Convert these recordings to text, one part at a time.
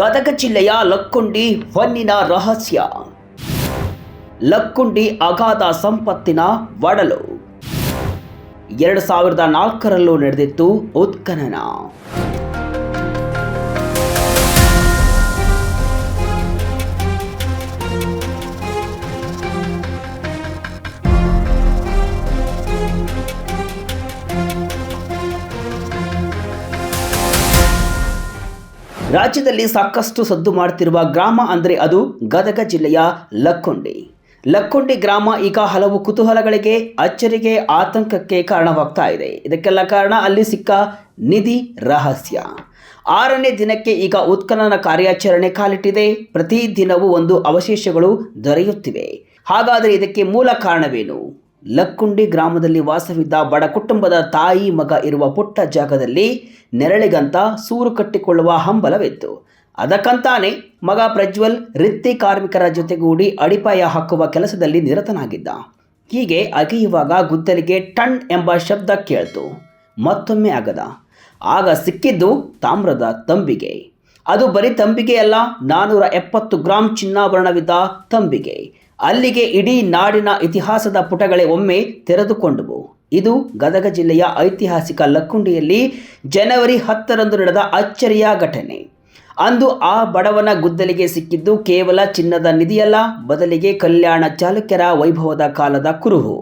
ಗದಗ ಜಿಲ್ಲೆಯ ಲಕ್ಕುಂಡಿ ಹೊನ್ನಿನ ರಹಸ್ಯ. ಲಕ್ಕುಂಡಿ ಅಗಾಧ ಸಂಪತ್ತಿನ ಒಡಲು. 2004 ನಡೆದಿತ್ತು ಉತ್ಖನನ. ರಾಜ್ಯದಲ್ಲಿ ಸಾಕಷ್ಟು ಸದ್ದು ಮಾಡುತ್ತಿರುವ ಗ್ರಾಮ ಅಂದರೆ ಅದು ಗದಗ ಜಿಲ್ಲೆಯ ಲಕ್ಕುಂಡಿ. ಲಕ್ಕುಂಡಿ ಗ್ರಾಮ ಈಗ ಹಲವು ಕುತೂಹಲಗಳಿಗೆ, ಅಚ್ಚರಿಗೆ, ಆತಂಕಕ್ಕೆ ಕಾರಣವಾಗ್ತಾ ಇದೆ. ಇದಕ್ಕೆಲ್ಲ ಕಾರಣ ಅಲ್ಲಿ ಸಿಕ್ಕ ನಿಧಿ ರಹಸ್ಯ. 6ನೇ ದಿನಕ್ಕೆ ಈಗ ಉತ್ಖನನ ಕಾರ್ಯಾಚರಣೆ ಕಾಲಿಟ್ಟಿದೆ. ಪ್ರತಿ ದಿನವೂ ಒಂದು ಅವಶೇಷಗಳು ದೊರೆಯುತ್ತಿವೆ. ಹಾಗಾದರೆ ಇದಕ್ಕೆ ಮೂಲ ಕಾರಣವೇನು? ಲಕ್ಕುಂಡಿ ಗ್ರಾಮದಲ್ಲಿ ವಾಸವಿದ್ದ ಬಡ ಕುಟುಂಬದ ತಾಯಿ ಮಗ ಇರುವ ಪುಟ್ಟ ಜಾಗದಲ್ಲಿ ನೆರಳಿಗಂತ ಸೂರು ಕಟ್ಟಿಕೊಳ್ಳುವ ಹಂಬಲವಿತ್ತು. ಅದಕ್ಕಂತಾನೆ ಮಗ ಪ್ರಜ್ವಲ್ ವೃತ್ತಿ ಕಾರ್ಮಿಕರ ಜೊತೆಗೂಡಿ ಅಡಿಪಾಯ ಹಾಕುವ ಕೆಲಸದಲ್ಲಿ ನಿರತನಾಗಿದ್ದ. ಹೀಗೆ ಅಗೆಯುವಾಗ ಗುದ್ದಲಿಗೆ ಟಣ್ ಎಂಬ ಶಬ್ದ ಕೇಳ್ತು. ಮತ್ತೊಮ್ಮೆ ಅಗದ. ಆಗ ಸಿಕ್ಕಿದ್ದು ತಾಮ್ರದ ತಂಬಿಗೆ. ಅದು ಬರೀ ತಂಬಿಗೆ ಅಲ್ಲ, 470 ಗ್ರಾಂ ಚಿನ್ನಾಭರಣವಿದ್ದ ತಂಬಿಗೆ. ಅಲ್ಲಿಗೆ ಇಡೀ ನಾಡಿನ ಇತಿಹಾಸದ ಪುಟಗಳೇ ಒಮ್ಮೆ ತೆರೆದುಕೊಂಡವು. ಇದು ಗದಗ ಜಿಲ್ಲೆಯ ಐತಿಹಾಸಿಕ ಲಕ್ಕುಂಡಿಯಲ್ಲಿ ಜನವರಿ 10ರಂದು ನಡೆದ ಅಚ್ಚರಿಯ ಘಟನೆ. ಅಂದು ಆ ಬಡವನ ಗುದ್ದಲಿಗೆ ಸಿಕ್ಕಿದ್ದು ಕೇವಲ ಚಿನ್ನದ ನಿಧಿಯಲ್ಲ, ಬದಲಿಗೆ ಕಲ್ಯಾಣ ಚಾಲುಕ್ಯರ ವೈಭವದ ಕಾಲದ ಕುರುಹು.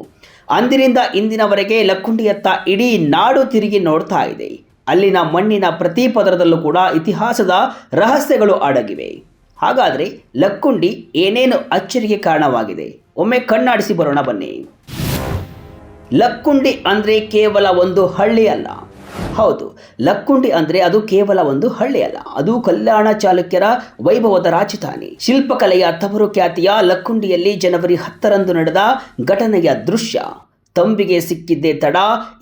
ಅಂದಿನಿಂದ ಇಂದಿನವರೆಗೆ ಲಕ್ಕುಂಡಿಯತ್ತ ಇಡೀ ನಾಡು ತಿರುಗಿ ನೋಡ್ತಾ ಇದೆ. ಅಲ್ಲಿನ ಮಣ್ಣಿನ ಪ್ರತಿ ಪದರದಲ್ಲೂ ಕೂಡ ಇತಿಹಾಸದ ರಹಸ್ಯಗಳು ಅಡಗಿವೆ. ಹಾಗಾದರೆ ಲಕ್ಕುಂಡಿ ಏನೇನು ಅಚ್ಚರಿಗೆ ಕಾರಣವಾಗಿದೆ? ಒಮ್ಮೆ ಕಣ್ಣಾಡಿಸಿ ಬರೋಣ ಬನ್ನಿ. ಲಕ್ಕುಂಡಿ ಅಂದರೆ ಕೇವಲ ಒಂದು ಹಳ್ಳಿ ಅಲ್ಲ. ಹೌದು, ಲಕ್ಕುಂಡಿ ಅಂದರೆ ಅದು ಕೇವಲ ಒಂದು ಹಳ್ಳಿ ಅಲ್ಲ, ಅದು ಕಲ್ಯಾಣ ಚಾಲುಕ್ಯರ ವೈಭವದ ರಾಜಧಾನಿ. ಶಿಲ್ಪಕಲೆಯ ತವರು ಖ್ಯಾತಿಯ ಲಕ್ಕುಂಡಿಯಲ್ಲಿ ಜನವರಿ 10ರಂದು ನಡೆದ ಘಟನೆಯ ದೃಶ್ಯ. ತಂಬಿಗೆ ಸಿಕ್ಕಿದ್ದೇ ತಡ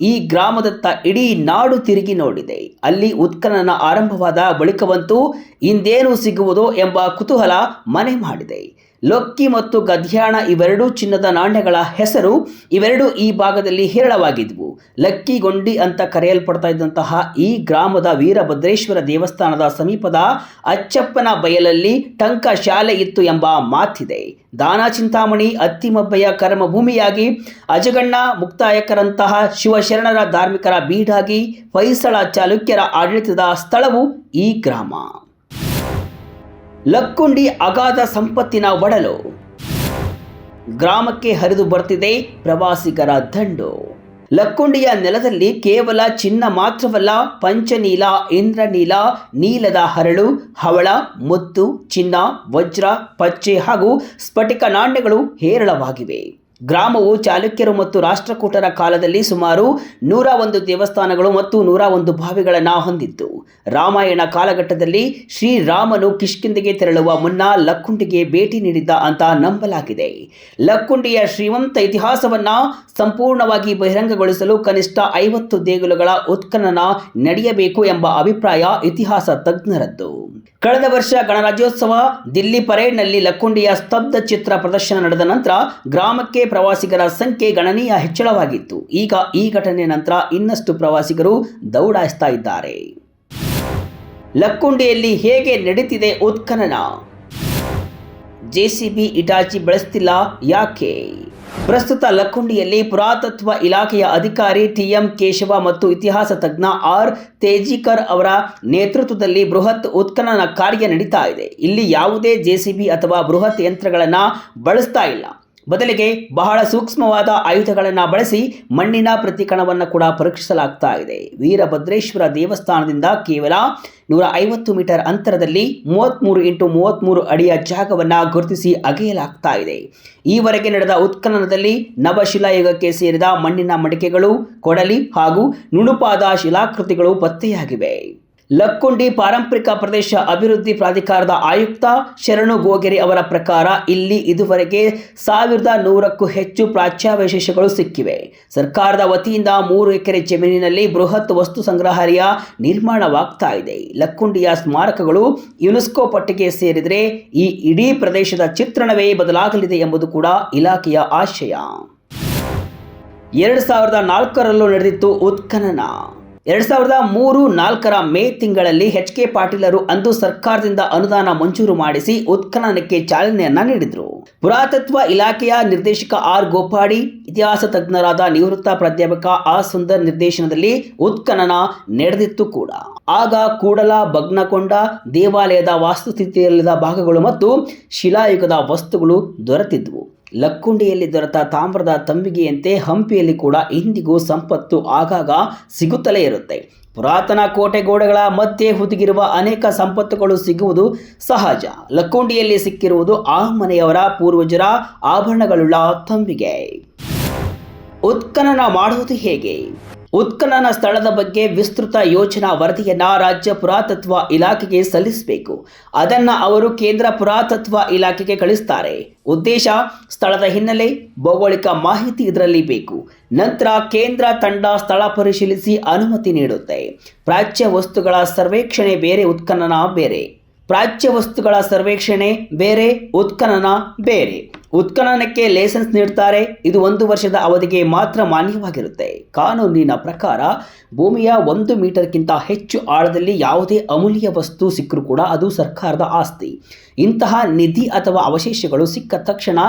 ಈ ಗ್ರಾಮದತ್ತ ಇಡೀ ನಾಡು ತಿರುಗಿ ನೋಡಿದೆ. ಅಲ್ಲಿ ಉತ್ಖನನ ಆರಂಭವಾದ ಬಳಿಕವಂತೂ ಇಂದೇನು ಸಿಗುವುದೋ ಎಂಬ ಕುತೂಹಲ ಮನೆ ಮಾಡಿದೆ. ಲೊಕ್ಕಿ ಮತ್ತು ಗದ್ಯಾಣ ಇವೆರಡೂ ಚಿನ್ನದ ನಾಣ್ಯಗಳ ಹೆಸರು. ಇವೆರಡೂ ಈ ಭಾಗದಲ್ಲಿ ಹೇರಳವಾಗಿದ್ವು. ಲಕ್ಕಿಗೊಂಡಿ ಅಂತ ಕರೆಯಲ್ಪಡ್ತಾ ಇದ್ದಂತಹ ಈ ಗ್ರಾಮದ ವೀರಭದ್ರೇಶ್ವರ ದೇವಸ್ಥಾನದ ಸಮೀಪದ ಅಚ್ಚಪ್ಪನ ಬಯಲಲ್ಲಿ ಟಂಕ ಶಾಲೆ ಇತ್ತು ಎಂಬ ಮಾತಿದೆ. ದಾನ ಚಿಂತಾಮಣಿ, ಅತ್ತಿಮಬ್ಬೆಯ ಕರ್ಮಭೂಮಿಯಾಗಿ, ಅಜಗಣ್ಣ ಮುಕ್ತಾಯಕರಂತಹ ಶಿವಶರಣರ ಧಾರ್ಮಿಕರ ಬೀಡಾಗಿ, ಹೊಯ್ಸಳ ಚಾಲುಕ್ಯರ ಆಡಳಿತದ ಸ್ಥಳವು ಈ ಗ್ರಾಮ. ಲಕ್ಕುಂಡಿ ಅಗಾಧ ಸಂಪತ್ತಿನ ಒಡಲು. ಗ್ರಾಮಕ್ಕೆ ಹರಿದು ಬರ್ತಿದೆ ಪ್ರವಾಸಿಗರ ದಂಡು. ಲಕ್ಕುಂಡಿಯ ನೆಲದಲ್ಲಿ ಕೇವಲ ಚಿನ್ನ ಮಾತ್ರವಲ್ಲ, ಪಂಚನೀಲ, ಇಂದ್ರನೀಲ, ನೀಲದ ಹರಳು, ಹವಳ, ಮುತ್ತು, ಚಿನ್ನ, ವಜ್ರ, ಪಚ್ಚೆ ಹಾಗೂ ಸ್ಫಟಿಕ ನಾಣ್ಯಗಳು ಹೇರಳವಾಗಿವೆ. ಗ್ರಾಮವು ಚಾಲುಕ್ಯರು ಮತ್ತು ರಾಷ್ಟ್ರಕೂಟರ ಕಾಲದಲ್ಲಿ ಸುಮಾರು 101 ದೇವಸ್ಥಾನಗಳು ಮತ್ತು 101 ಬಾವಿಗಳನ್ನು ಹೊಂದಿತ್ತು. ರಾಮಾಯಣ ಕಾಲಘಟ್ಟದಲ್ಲಿ ಶ್ರೀರಾಮನು ಕಿಷ್ಕಿಂಧೆಗೆ ತೆರಳುವ ಮುನ್ನ ಲಕ್ಕುಂಡಿಗೆ ಭೇಟಿ ನೀಡಿದ್ದ ಅಂತ ನಂಬಲಾಗಿದೆ. ಲಕ್ಕುಂಡಿಯ ಶ್ರೀಮಂತ ಇತಿಹಾಸವನ್ನು ಸಂಪೂರ್ಣವಾಗಿ ಬಹಿರಂಗಗೊಳಿಸಲು ಕನಿಷ್ಠ 50 ದೇಗುಲಗಳ ಉತ್ಖನನ ನಡೆಯಬೇಕು ಎಂಬ ಅಭಿಪ್ರಾಯ ಇತಿಹಾಸ ತಜ್ಞರದ್ದು. ಕಳೆದ ವರ್ಷ ಗಣರಾಜ್ಯೋತ್ಸವ ದಿಲ್ಲಿ ಪರೇಡ್ನಲ್ಲಿ ಲಕ್ಕುಂಡಿಯ ಸ್ತಬ್ಧ ಚಿತ್ರ ಪ್ರದರ್ಶನ ನಡೆದ ನಂತರ ಗ್ರಾಮಕ್ಕೆ ಪ್ರವಾಸಿಗರ ಸಂಖ್ಯೆ ಗಣನೀಯ ಹೆಚ್ಚಳವಾಗಿತ್ತು. ಈಗ ಈ ಘಟನೆ ನಂತರ ಇನ್ನಷ್ಟು ಪ್ರವಾಸಿಗರು ದೌಡಾಯಿಸ್ತಾ ಇದ್ದಾರೆ. ಲಕ್ಕುಂಡಿಯಲ್ಲಿ ಹೇಗೆ ನಡೀತಿದೆ ಉತ್ಖನನ? ಜೆಸಿಬಿ, ಇಟಾಚಿ ಬಳಸ್ತಿಲ್ಲ ಯಾಕೆ? ಪ್ರಸ್ತುತ ಲಕ್ಕುಂಡಿಯಲ್ಲಿ ಪುರಾತತ್ವ ಇಲಾಖೆಯ ಅಧಿಕಾರಿ ಟಿ.ಎಂ. ಕೇಶವ ಮತ್ತು ಇತಿಹಾಸ ತಜ್ಞ ಆರ್. ತೇಜಿಕರ್ ಅವರ ನೇತೃತ್ವದಲ್ಲಿ ಬೃಹತ್ ಉತ್ಖನನ ಕಾರ್ಯ ನಡೀತಾ ಇದೆ. ಇಲ್ಲಿ ಯಾವುದೇ ಜೆಸಿಬಿ ಅಥವಾ ಬೃಹತ್ ಯಂತ್ರಗಳನ್ನು ಬಳಸ್ತಾ ಇಲ್ಲ. ಬದಲಿಗೆ ಬಹಳ ಸೂಕ್ಷ್ಮವಾದ ಆಯುಧಗಳನ್ನು ಬಳಸಿ ಮಣ್ಣಿನ ಪ್ರತಿಕಣವನ್ನು ಕೂಡ ಪರೀಕ್ಷಿಸಲಾಗ್ತಾ ಇದೆ. ವೀರಭದ್ರೇಶ್ವರ ದೇವಸ್ಥಾನದಿಂದ ಕೇವಲ 150 ಮೀಟರ್ ಅಂತರದಲ್ಲಿ 33 × 33 ಅಡಿಯ ಜಾಗವನ್ನು ಗುರುತಿಸಿ ಅಗೆಯಲಾಗ್ತಾ ಇದೆ. ಈವರೆಗೆ ನಡೆದ ಉತ್ಖನನದಲ್ಲಿ ನವಶಿಲಾಯುಗಕ್ಕೆ ಸೇರಿದ ಮಣ್ಣಿನ ಮಡಿಕೆಗಳು, ಕೊಡಲಿ ಹಾಗೂ ನುಣುಪಾದ ಶಿಲಾಕೃತಿಗಳು ಪತ್ತೆಯಾಗಿವೆ. ಲಕ್ಕುಂಡಿ ಪಾರಂಪರಿಕ ಪ್ರದೇಶ ಅಭಿವೃದ್ಧಿ ಪ್ರಾಧಿಕಾರದ ಆಯುಕ್ತ ಶರಣು ಗೋಗೆರೆ ಅವರ ಪ್ರಕಾರ ಇಲ್ಲಿ ಇದುವರೆಗೆ 1100ಕ್ಕೂ ಹೆಚ್ಚು ಪ್ರಾಚ್ಯಾವಶೇಷಗಳು ಸಿಕ್ಕಿವೆ. ಸರ್ಕಾರದ ವತಿಯಿಂದ 3 ಎಕರೆ ಜಮೀನಿನಲ್ಲಿ ಬೃಹತ್ ವಸ್ತು ಸಂಗ್ರಹಾಲಯ ನಿರ್ಮಾಣವಾಗ್ತಾ ಇದೆ. ಲಕ್ಕುಂಡಿಯ ಸ್ಮಾರಕಗಳು ಯುನೆಸ್ಕೋ ಪಟ್ಟಿಗೆ ಸೇರಿದರೆ ಈ ಇಡೀ ಪ್ರದೇಶದ ಚಿತ್ರಣವೇ ಬದಲಾಗಲಿದೆ ಎಂಬುದು ಕೂಡ ಇಲಾಖೆಯ ಆಶಯ. 2004 ನಡೆದಿತ್ತು ಉತ್ಖನನ. 2003-4 ಮೇ ತಿಂಗಳಲ್ಲಿ ಎಚ್ ಕೆ ಪಾಟೀಲರು ಅಂದು ಸರ್ಕಾರದಿಂದ ಅನುದಾನ ಮಂಜೂರು ಮಾಡಿಸಿ ಉತ್ಖನನಕ್ಕೆ ಚಾಲನೆಯನ್ನ ನೀಡಿದರು. ಪುರಾತತ್ವ ಇಲಾಖೆಯ ನಿರ್ದೇಶಕ ಆರ್ ಗೋಪಾಡಿ, ಇತಿಹಾಸ ತಜ್ಞರಾದ ನಿವೃತ್ತ ಪ್ರಾಧ್ಯಾಪಕ ಆರ್ ಸುಂದರ್ ನಿರ್ದೇಶನದಲ್ಲಿ ಉತ್ಖನನ ನಡೆದಿತ್ತು ಕೂಡ. ಆಗ ಕೂಡಲ ಭಗ್ನಗೊಂಡ ದೇವಾಲಯದ ವಾಸ್ತುಸ್ಥಿತಿಯಲ್ಲಿದ್ದ ಭಾಗಗಳು ಮತ್ತು ಶಿಲಾಯುಗದ ವಸ್ತುಗಳು ದೊರೆತಿದ್ವು. ಲಕ್ಕುಂಡಿಯಲ್ಲಿ ದೊರೆತ ತಾಮ್ರದ ತಂಬಿಗೆಯಂತೆ ಹಂಪಿಯಲ್ಲಿ ಕೂಡ ಇಂದಿಗೂ ಸಂಪತ್ತು ಆಗಾಗ ಸಿಗುತ್ತಲೇ ಇರುತ್ತೆ. ಪುರಾತನ ಕೋಟೆ ಗೋಡೆಗಳ ಮಧ್ಯೆ ಹುದುಗಿರುವ ಅನೇಕ ಸಂಪತ್ತುಗಳು ಸಿಗುವುದು ಸಹಜ. ಲಕ್ಕುಂಡಿಯಲ್ಲಿ ಸಿಕ್ಕಿರುವುದು ಆ ಮನೆಯವರ ಪೂರ್ವಜರ ಆಭರಣಗಳುಳ್ಳ ತಂಬಿಗೆ. ಉತ್ಖನನ ಮಾಡುವುದು ಹೇಗೆ? ಉತ್ಖನನ ಸ್ಥಳದ ಬಗ್ಗೆ ವಿಸ್ತೃತ ಯೋಜನಾ ವರದಿಯನ್ನ ರಾಜ್ಯ ಪುರಾತತ್ವ ಇಲಾಖೆಗೆ ಸಲ್ಲಿಸಬೇಕು. ಅದನ್ನು ಅವರು ಕೇಂದ್ರ ಪುರಾತತ್ವ ಇಲಾಖೆಗೆ ಕಳಿಸ್ತಾರೆ. ಉದ್ದೇಶ, ಸ್ಥಳದ ಹಿನ್ನೆಲೆ, ಭೌಗೋಳಿಕ ಮಾಹಿತಿ ಇದರಲ್ಲಿ ಬೇಕು. ನಂತರ ಕೇಂದ್ರ ತಂಡ ಸ್ಥಳ ಪರಿಶೀಲಿಸಿ ಅನುಮತಿ ನೀಡುತ್ತೆ. ಪ್ರಾಚ್ಯ ವಸ್ತುಗಳ ಸರ್ವೇಕ್ಷಣೆ ಬೇರೆ, ಉತ್ಖನನ ಬೇರೆ. ಪ್ರಾಚ್ಯ ವಸ್ತುಗಳ ಸರ್ವೇಕ್ಷಣೆ ಬೇರೆ, ಉತ್ಖನನ ಬೇರೆ. ಉತ್ಖನನಕ್ಕೆ ಲೈಸೆನ್ಸ್ ನೀಡ್ತಾರೆ. ಇದು 1 ವರ್ಷದ ಅವಧಿಗೆ ಮಾತ್ರ ಮಾನ್ಯವಾಗಿರುತ್ತೆ. ಕಾನೂನಿನ ಪ್ರಕಾರ ಭೂಮಿಯ 1 ಮೀಟರ್ಗಿಂತ ಹೆಚ್ಚು ಆಳದಲ್ಲಿ ಯಾವುದೇ ಅಮೂಲ್ಯ ವಸ್ತು ಸಿಕ್ಕರೂ ಕೂಡ ಅದು ಸರ್ಕಾರದ ಆಸ್ತಿ. ಇಂತಹ ನಿಧಿ ಅಥವಾ ಅವಶೇಷಗಳು ಸಿಕ್ಕ ತಕ್ಷಣ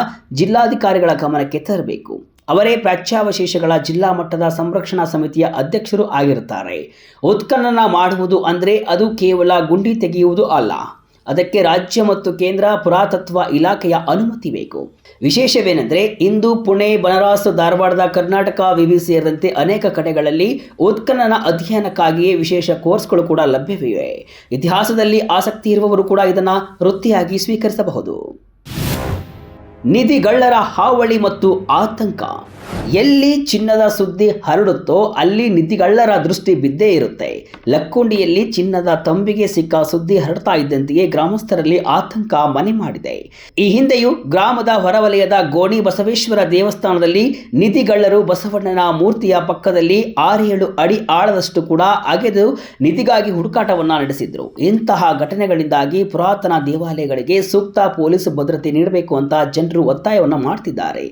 ಜಿಲ್ಲಾಧಿಕಾರಿಗಳ ಗಮನಕ್ಕೆ ತರಬೇಕು. ಅವರೇ ಪ್ರಾಚ್ಯಾವಶೇಷಗಳ ಜಿಲ್ಲಾ ಮಟ್ಟದ ಸಂರಕ್ಷಣಾ ಸಮಿತಿಯ ಅಧ್ಯಕ್ಷರು ಆಗಿರುತ್ತಾರೆ. ಉತ್ಖನನ ಮಾಡುವುದು ಅಂದರೆ ಅದು ಕೇವಲ ಗುಂಡಿ ತೆಗೆಯುವುದು ಅಲ್ಲ. ಅದಕ್ಕೆ ರಾಜ್ಯ ಮತ್ತು ಕೇಂದ್ರ ಪುರಾತತ್ವ ಇಲಾಖೆಯ ಅನುಮತಿ ಬೇಕು. ವಿಶೇಷವೇನೆಂದರೆ ಇಂದು ಪುಣೆ, ಬನಾರಸ್, ಧಾರವಾಡದ ಕರ್ನಾಟಕ ವಿವಿ ಸೇರಿದಂತೆ ಅನೇಕ ಕಡೆಗಳಲ್ಲಿ ಉತ್ಖನನ ಅಧ್ಯಯನಕ್ಕಾಗಿಯೇ ವಿಶೇಷ ಕೋರ್ಸ್ಗಳು ಕೂಡ ಲಭ್ಯವಿವೆ. ಇತಿಹಾಸದಲ್ಲಿ ಆಸಕ್ತಿ ಇರುವವರು ಕೂಡ ಇದನ್ನು ವೃತ್ತಿಯಾಗಿ ಸ್ವೀಕರಿಸಬಹುದು. ನಿಧಿಗಳ್ಳರ ಹಾವಳಿ ಮತ್ತು ಆತಂಕ. ಎಲ್ಲಿ ಚಿನ್ನದ ಸುದ್ದಿ ಹರಡುತ್ತೋ ಅಲ್ಲಿ ನಿಧಿಗಳ್ಳರ ದೃಷ್ಟಿ ಬಿದ್ದೇ ಇರುತ್ತೆ. ಲಕ್ಕುಂಡಿಯಲ್ಲಿ ಚಿನ್ನದ ತಂಬಿಗೆ ಸಿಕ್ಕ ಸುದ್ದಿ ಹರಡ್ತಾ ಇದ್ದಂತೆಯೇ ಗ್ರಾಮಸ್ಥರಲ್ಲಿ ಆತಂಕ ಮನೆ ಮಾಡಿದೆ. ಈ ಹಿಂದೆಯೂ ಗ್ರಾಮದ ಹೊರವಲಯದ ಗೋಣಿ ಬಸವೇಶ್ವರ ದೇವಸ್ಥಾನದಲ್ಲಿ ನಿಧಿಗಳ್ಳರು ಬಸವಣ್ಣನ ಮೂರ್ತಿಯ ಪಕ್ಕದಲ್ಲಿ 6-7 ಅಡಿ ಆಳದಷ್ಟು ಕೂಡ ಅಗೆದು ನಿಧಿಗಾಗಿ ಹುಡುಕಾಟವನ್ನ ನಡೆಸಿದ್ರು. ಇಂತಹ ಘಟನೆಗಳಿಂದಾಗಿ ಪುರಾತನ ದೇವಾಲಯಗಳಿಗೆ ಸೂಕ್ತ ಪೊಲೀಸ್ ಭದ್ರತೆ ನೀಡಬೇಕು ಅಂತ ಜನರು ಒತ್ತಾಯವನ್ನ ಮಾಡ್ತಿದ್ದಾರೆ.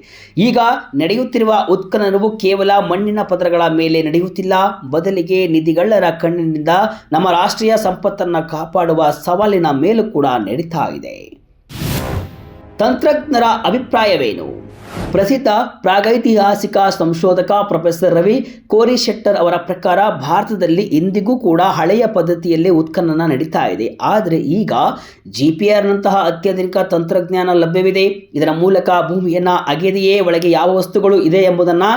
ಈಗ ನಡೆಯುತ್ತಿರುವ ಉತ್ಖನನವು ಕೇವಲ ಮಣ್ಣಿನ ಪದರಗಳ ಮೇಲೆ ನಡೆಯುತ್ತಿಲ್ಲ, ಬದಲಿಗೆ ನಿಧಿಗಳ್ಳರ ಕಣ್ಣಿನಿಂದ ನಮ್ಮ ರಾಷ್ಟ್ರೀಯ ಸಂಪತ್ತನ್ನು ಕಾಪಾಡುವ ಸವಾಲಿನ ಮೇಲೂ ಕೂಡ ನಡೀತಾ ಇದೆ. ತಂತ್ರಜ್ಞರ ಅಭಿಪ್ರಾಯವೇನು? ಪ್ರಸಿದ್ಧ ಪ್ರಾಗೈತಿಹಾಸಿಕ ಸಂಶೋಧಕ ಪ್ರೊಫೆಸರ್ ರವಿ ಕೋರಿಶೆಟ್ಟರ್ ಅವರ ಪ್ರಕಾರ ಭಾರತದಲ್ಲಿ ಇಂದಿಗೂ ಕೂಡ ಹಳೆಯ ಪದ್ಧತಿಯಲ್ಲಿ ಉತ್ಖನನ ನಡೀತಾ ಇದೆ. ಆದರೆ ಈಗ GPRನಂತಹ ಅತ್ಯಾಧುನಿಕ ತಂತ್ರಜ್ಞಾನ ಲಭ್ಯವಿದೆ. ಇದರ ಮೂಲಕ ಭೂಮಿಯನ್ನು ಅಗೆದೆಯೇ ಒಳಗೆ ಯಾವ ವಸ್ತುಗಳು ಇದೆ ಎಂಬುದನ್ನು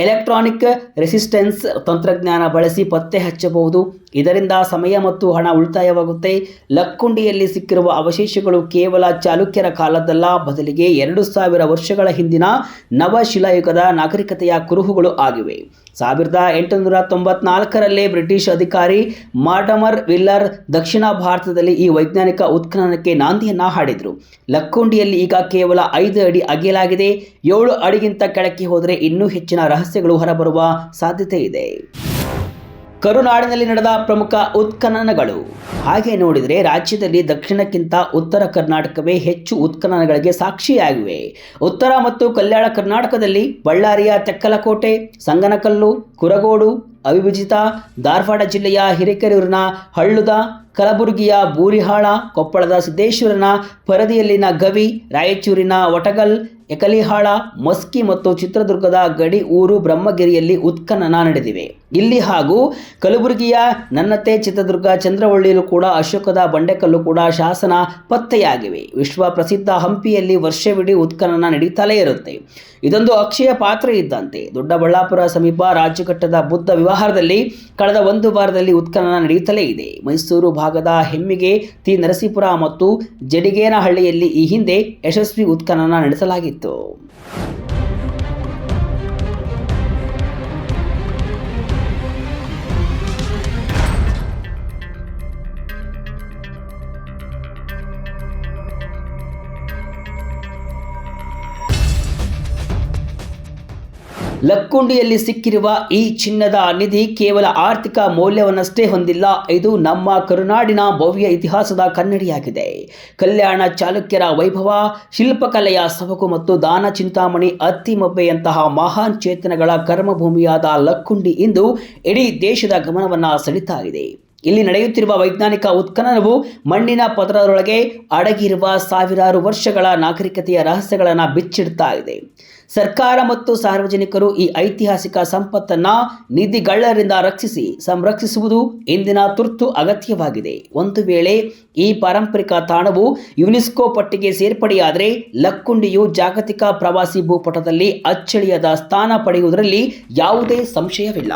ಎಲೆಕ್ಟ್ರಾನಿಕ್ ರೆಸಿಸ್ಟೆನ್ಸ್ ತಂತ್ರಜ್ಞಾನ ಬಳಸಿ ಪತ್ತೆ ಹಚ್ಚಬಹುದು. ಇದರಿಂದ ಸಮಯ ಮತ್ತು ಹಣ ಉಳಿತಾಯವಾಗುತ್ತೆ. ಲಕ್ಕುಂಡಿಯಲ್ಲಿ ಸಿಕ್ಕಿರುವ ಅವಶೇಷಗಳು ಕೇವಲ ಚಾಲುಕ್ಯರ ಕಾಲದ್ದಲ್ಲ, ಬದಲಿಗೆ 2000 ವರ್ಷಗಳ ಹಿಂದಿನ ನವಶಿಲಾಯುಗದ ನಾಗರಿಕತೆಯ ಕುರುಹುಗಳು ಆಗಿವೆ. 1894ರಲ್ಲೇ ಬ್ರಿಟಿಷ್ ಅಧಿಕಾರಿ ಮಾರ್ಟಮರ್ ವಿಲ್ಲರ್ ದಕ್ಷಿಣ ಭಾರತದಲ್ಲಿ ಈ ವೈಜ್ಞಾನಿಕ ಉತ್ಖನನಕ್ಕೆ ನಾಂದಿಯನ್ನ ಹಾಡಿದರು. ಲಕ್ಕುಂಡಿಯಲ್ಲಿ ಈಗ ಕೇವಲ 5 ಅಡಿ ಅಗೆಯಲಾಗಿದೆ. 7 ಅಡಿಗಿಂತ ಕೆಳಕ್ಕೆ ಹೋದರೆ ಇನ್ನೂ ಹೆಚ್ಚಿನ ರಹಸ್ಯಗಳು ಹೊರಬರುವ ಸಾಧ್ಯತೆ ಇದೆ. ಕರುನಾಡಿನಲ್ಲಿ ನಡೆದ ಪ್ರಮುಖ ಉತ್ಖನನಗಳು. ಹಾಗೆ ನೋಡಿದರೆ ರಾಜ್ಯದಲ್ಲಿ ದಕ್ಷಿಣಕ್ಕಿಂತ ಉತ್ತರ ಕರ್ನಾಟಕವೇ ಹೆಚ್ಚು ಉತ್ಖನನಗಳಿಗೆ ಸಾಕ್ಷಿಯಾಗಿವೆ. ಉತ್ತರ ಮತ್ತು ಕಲ್ಯಾಣ ಕರ್ನಾಟಕದಲ್ಲಿ ಬಳ್ಳಾರಿಯ ತೆಕ್ಕಲಕೋಟೆ, ಸಂಗನಕಲ್ಲು, ಕುರಗೋಡು, ಅವಿಭಜಿತ, ಧಾರವಾಡ ಜಿಲ್ಲೆಯ ಹಿರೇಕೆರೂರಿನ ಹಳ್ಳುದ, ಕಲಬುರಗಿಯ ಬೂರಿಹಾಳ, ಕೊಪ್ಪಳದ ಸಿದ್ದೇಶ್ವರನ ಪರದಿಯಲ್ಲಿನ ಗವಿ, ರಾಯಚೂರಿನ ವಟಗಲ್, ಎಕಲಿಹಾಳ, ಮಸ್ಕಿ ಮತ್ತು ಚಿತ್ರದುರ್ಗದ ಗಡಿ ಊರು ಬ್ರಹ್ಮಗಿರಿಯಲ್ಲಿ ಉತ್ಖನನ ನಡೆದಿವೆ. ಇಲ್ಲಿ ಹಾಗೂ ಕಲಬುರಗಿಯ ನನ್ನತೆ, ಚಿತ್ರದುರ್ಗ ಚಂದ್ರವಳ್ಳಿಯಲ್ಲೂ ಕೂಡ ಅಶೋಕದ ಬಂಡೆಕಲ್ಲು ಕೂಡ ಶಾಸನ ಪತ್ತೆಯಾಗಿವೆ. ವಿಶ್ವ ಪ್ರಸಿದ್ಧ ಹಂಪಿಯಲ್ಲಿ ವರ್ಷವಿಡೀ ಉತ್ಖನನ ನಡೀತಲೇ ಇರುತ್ತೆ. ಇದೊಂದು ಅಕ್ಷಯ ಪಾತ್ರೆ ಇದ್ದಂತೆ. ದೊಡ್ಡಬಳ್ಳಾಪುರ ಸಮೀಪ ರಾಜ್ಯಘಟ್ಟದ ಬುದ್ಧ ವಿಹಾರದಲ್ಲಿ ಕಳೆದ 1 ವಾರದಲ್ಲಿ ಉತ್ಖನನ ನಡೆಯುತ್ತಲೇ ಇದೆ. ಮೈಸೂರು ಭಾಗದ ಹೆಮ್ಮಿಗೆ, ತಿ ನರಸೀಪುರ ಮತ್ತು ಜಡಿಗೇನಹಳ್ಳಿಯಲ್ಲಿ ಈ ಹಿಂದೆ ಯಶಸ್ವಿ ಉತ್ಖನನ ನಡೆಸಲಾಗಿತ್ತು. ಲಕ್ಕುಂಡಿಯಲ್ಲಿ ಸಿಕ್ಕಿರುವ ಈ ಚಿನ್ನದ ನಿಧಿ ಕೇವಲ ಆರ್ಥಿಕ ಮೌಲ್ಯವನ್ನಷ್ಟೇ ಹೊಂದಿಲ್ಲ, ಇದು ನಮ್ಮ ಕರುನಾಡಿನ ಭವ್ಯ ಇತಿಹಾಸದ ಕನ್ನಡಿಯಾಗಿದೆ. ಕಲ್ಯಾಣ ಚಾಲುಕ್ಯರ ವೈಭವ, ಶಿಲ್ಪಕಲೆಯ ಸೊಬಗು ಮತ್ತು ದಾನ ಚಿಂತಾಮಣಿ ಅತ್ತಿಮಬ್ಬೆಯಂತಹ ಮಹಾನ್ ಚೇತನಗಳ ಕರ್ಮಭೂಮಿಯಾದ ಲಕ್ಕುಂಡಿ ಇಂದು ಇಡೀ ದೇಶದ ಗಮನವನ್ನು ಸೆಳೀತಾ ಇದೆ. ಇಲ್ಲಿ ನಡೆಯುತ್ತಿರುವ ವೈಜ್ಞಾನಿಕ ಉತ್ಖನನವು ಮಣ್ಣಿನ ಪದರದೊಳಗೆ ಅಡಗಿರುವ ಸಾವಿರಾರು ವರ್ಷಗಳ ನಾಗರಿಕತೆಯ ರಹಸ್ಯಗಳನ್ನು ಬಿಚ್ಚಿಡ್ತಾ ಇದೆ. ಸರ್ಕಾರ ಮತ್ತು ಸಾರ್ವಜನಿಕರು ಈ ಐತಿಹಾಸಿಕ ಸಂಪತ್ತನ್ನು ನಿಧಿಗಳ್ಳರಿಂದ ರಕ್ಷಿಸಿ ಸಂರಕ್ಷಿಸುವುದು ಇಂದಿನ ತುರ್ತು ಅಗತ್ಯವಾಗಿದೆ. ಒಂದು ವೇಳೆ ಈ ಪಾರಂಪರಿಕ ತಾಣವು ಯುನೆಸ್ಕೋ ಪಟ್ಟಿಗೆ ಸೇರ್ಪಡೆಯಾದರೆ ಲಕ್ಕುಂಡಿಯು ಜಾಗತಿಕ ಪ್ರವಾಸಿ ಭೂಪಟದಲ್ಲಿ ಅಚ್ಚಳಿಯದ ಸ್ಥಾನ ಪಡೆಯುವುದರಲ್ಲಿ ಯಾವುದೇ ಸಂಶಯವಿಲ್ಲ.